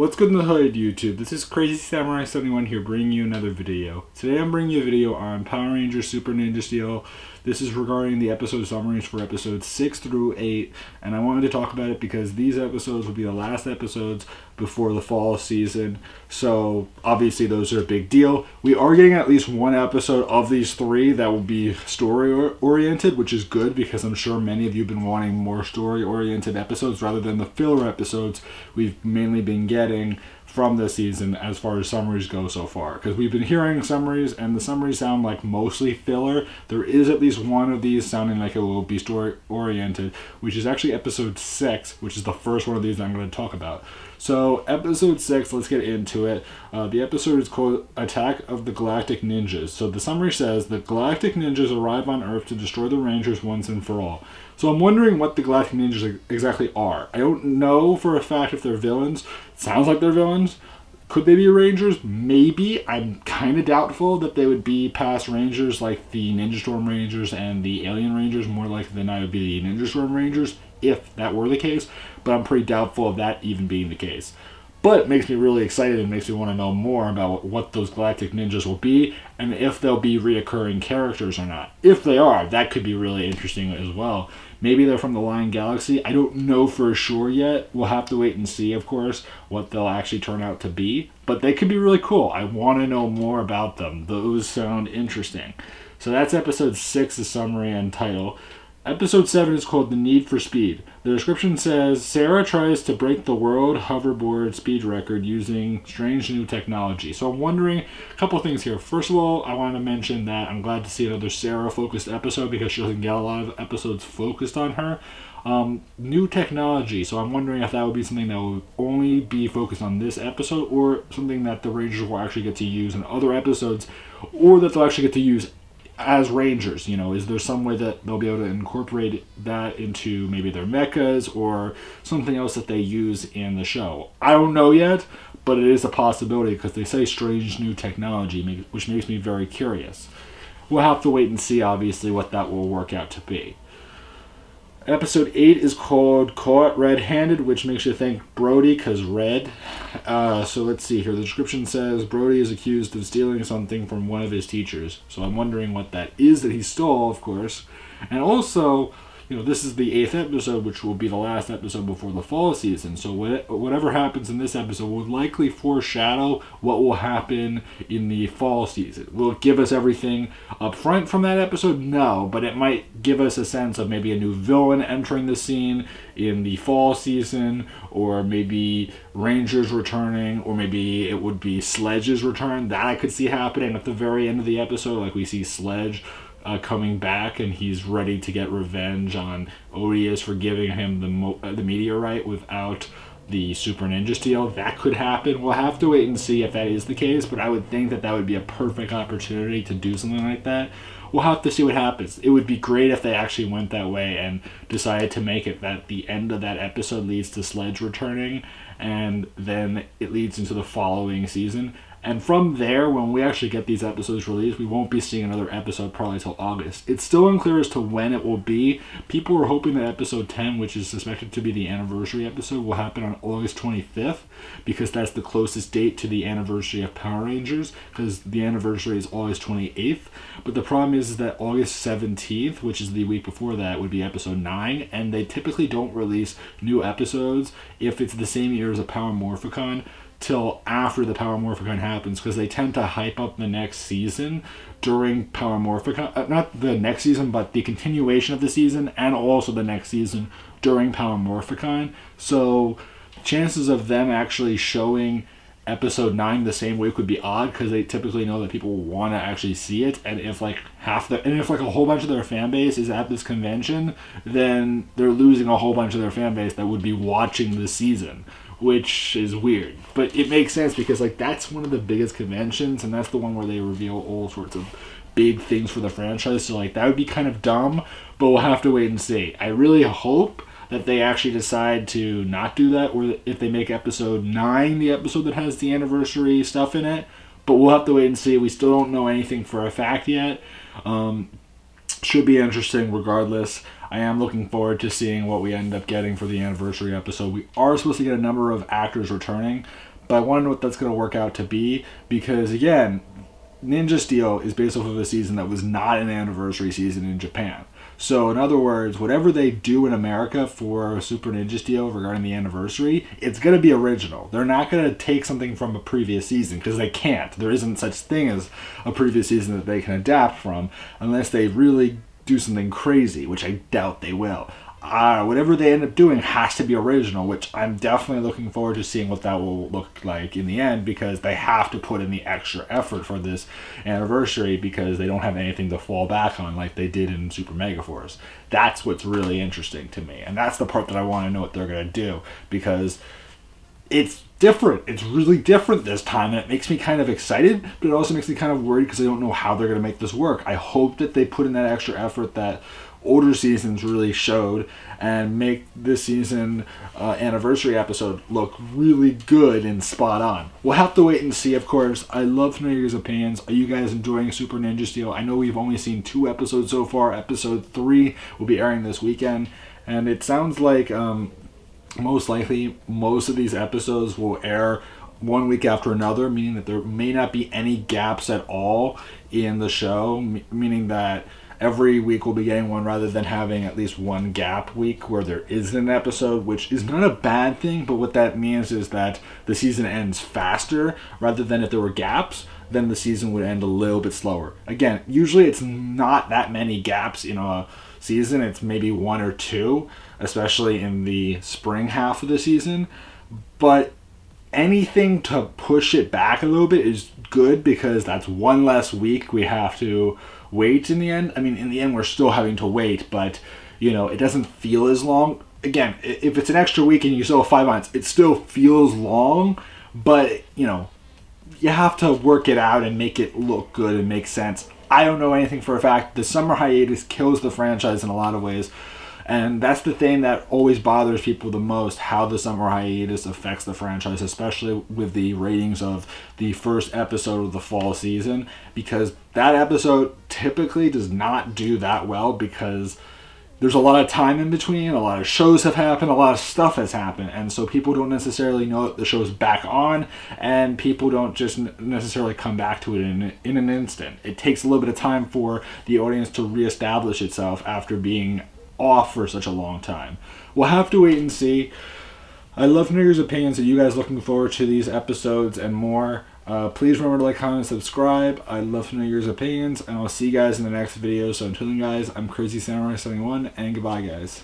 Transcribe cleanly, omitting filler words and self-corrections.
What's good in the hood, YouTube? This is Crazy Samurai 71 here, bringing you another video. Today I'm bringing you a video on Power Rangers Super Ninja Steel. This is regarding the episode summaries for episodes 6 through 8, and I wanted to talk about it because these episodes will be the last episodes before the fall season, so obviously those are a big deal. We are getting at least one episode of these three that will be story-oriented, which is good because I'm sure many of you have been wanting more story-oriented episodes rather than the filler episodes we've mainly been getting from this season as far as summaries go so far, because we've been hearing summaries and the summaries sound like mostly filler. There is at least one of these sounding like it will be story oriented, which is actually episode 6, which is the first one of these I'm going to talk about. So episode 6, let's get into it. The episode is called Attack of the Galactic Ninjas. So the summary says the Galactic Ninjas arrive on Earth to destroy the Rangers once and for all. So I'm wondering what the Galactic Ninjas exactly are. I don't know for a fact if they're villains. It sounds like they're villains. Could they be Rangers? Maybe. I'm kind of doubtful that they would be past Rangers like the Ninja Storm Rangers and the Alien Rangers. More likely than not, it would be the Ninja Storm Rangers if that were the case. But I'm pretty doubtful of that even being the case. But it makes me really excited and makes me want to know more about what those Galactic Ninjas will be and if they'll be reoccurring characters or not. If they are, that could be really interesting as well. Maybe they're from the Lion Galaxy. I don't know for sure yet. We'll have to wait and see, of course, what they'll actually turn out to be. But they could be really cool. I want to know more about them. Those sound interesting. So that's episode 6, the summary and title. Episode 7 is called The Need for Speed. The description says, Sarah tries to break the world hoverboard speed record using strange new technology. So I'm wondering a couple things here. First of all, I want to mention that I'm glad to see another Sarah-focused episode because she doesn't get a lot of episodes focused on her. New technology. So I'm wondering if that would be something that will only be focused on this episode or something that the Rangers will actually get to use in other episodes or that they'll actually get to use as Rangers. You know, is there some way that they'll be able to incorporate that into maybe their mechas or something else that they use in the show? I don't know yet, but it is a possibility because they say strange new technology, which makes me very curious. We'll have to wait and see, obviously, what that will work out to be. Episode 8 is called Caught Red-Handed, which makes you think Brody, because red. So let's see here. The description says Brody is accused of stealing something from one of his teachers. So I'm wondering what that is that he stole, of course. And also, you know, this is the 8th episode, which will be the last episode before the fall season. So whatever happens in this episode will likely foreshadow what will happen in the fall season. Will it give us everything up front from that episode? No, but it might give us a sense of maybe a new villain entering the scene in the fall season, or maybe Rangers returning, or maybe it would be Sledge's return. That I could see happening at the very end of the episode, like we see Sledge coming back and he's ready to get revenge on Odious for giving him the meteorite without the Super Ninja Steel. That could happen. We'll have to wait and see if that is the case, but I would think that that would be a perfect opportunity to do something like that. We'll have to see what happens. It would be great if they actually went that way and decided to make it that the end of that episode leads to Sledge returning and then it leads into the following season. And from there, when we actually get these episodes released, we won't be seeing another episode probably until August. It's still unclear as to when it will be. People are hoping that episode 10, which is suspected to be the anniversary episode, will happen on August 25th, because that's the closest date to the anniversary of Power Rangers, because the anniversary is August 28th. But the problem is that August 17th, which is the week before that, would be episode 9, and they typically don't release new episodes if it's the same year as a Power Morphicon till after the Power Morphicon happens, because they tend to hype up the next season during Power Morphicon. Not the next season, but the continuation of the season and also the next season during Power Morphicon. So chances of them actually showing episode 9 the same week would be odd, because they typically know that people want to actually see it, and if like a whole bunch of their fan base is at this convention, then they're losing a whole bunch of their fan base that would be watching the season, which is weird. But it makes sense because like that's one of the biggest conventions, and that's the one where they reveal all sorts of big things for the franchise. So like that would be kind of dumb, but we'll have to wait and see. I really hope that they actually decide to not do that, or if they make episode 9 the episode that has the anniversary stuff in it. But we'll have to wait and see. We still don't know anything for a fact yet. Should be interesting regardless. I am looking forward to seeing what we end up getting for the anniversary episode. We are supposed to get a number of actors returning, but I want to know what that's going to work out to be, because again, Ninja Steel is based off of a season that was not an anniversary season in Japan. So in other words, whatever they do in America for Super Ninja Steel regarding the anniversary, it's going to be original. They're not going to take something from a previous season, because they can't. There isn't such thing as a previous season that they can adapt from unless they really do something crazy, which I doubt they will. Whatever they end up doing has to be original, which I'm definitely looking forward to seeing what that will look like in the end, because they have to put in the extra effort for this anniversary, because they don't have anything to fall back on like they did in Super Mega Force. That's what's really interesting to me, and that's the part that I want to know what they're going to do, because it's different. It's really different this time, and it makes me kind of excited, but it also makes me kind of worried because I don't know how they're going to make this work. I hope that they put in that extra effort that older seasons really showed, and make this season anniversary episode look really good and spot on. We'll have to wait and see, of course. I love to know your guys' opinions. Are you guys enjoying Super Ninja Steel? I know we've only seen 2 episodes so far. Episode 3 will be airing this weekend, and it sounds like most likely most of these episodes will air one week after another, meaning that there may not be any gaps at all in the show, meaning that every week we'll be getting one rather than having at least one gap week where there isn't an episode, which is not a bad thing, but what that means is that the season ends faster, rather than if there were gaps, then the season would end a little bit slower. Again, usually it's not that many gaps in a season. It's maybe 1 or 2, especially in the spring half of the season, but anything to push it back a little bit is good, because that's one less week we have to wait in the end. I mean, in the end, we're still having to wait, but, you know, it doesn't feel as long. Again, if it's an extra week and you still have 5 months, it still feels long, but, you know, you have to work it out and make it look good and make sense. I don't know anything for a fact. The summer hiatus kills the franchise in a lot of ways, and that's the thing that always bothers people the most, how the summer hiatus affects the franchise, especially with the ratings of the first episode of the fall season, because that episode typically does not do that well, because there's a lot of time in between, a lot of shows have happened, a lot of stuff has happened, and so people don't necessarily know that the show's back on, and people don't just necessarily come back to it in an instant. It takes a little bit of time for the audience to reestablish itself after being off for such a long time. We'll have to wait and see. I love to know your opinions. Are you guys looking forward to these episodes and more? Please remember to like, comment, and subscribe. I love to know your opinions, and I'll see you guys in the next video. So until then, guys, I'm Crazy Samurai 71, and goodbye, guys.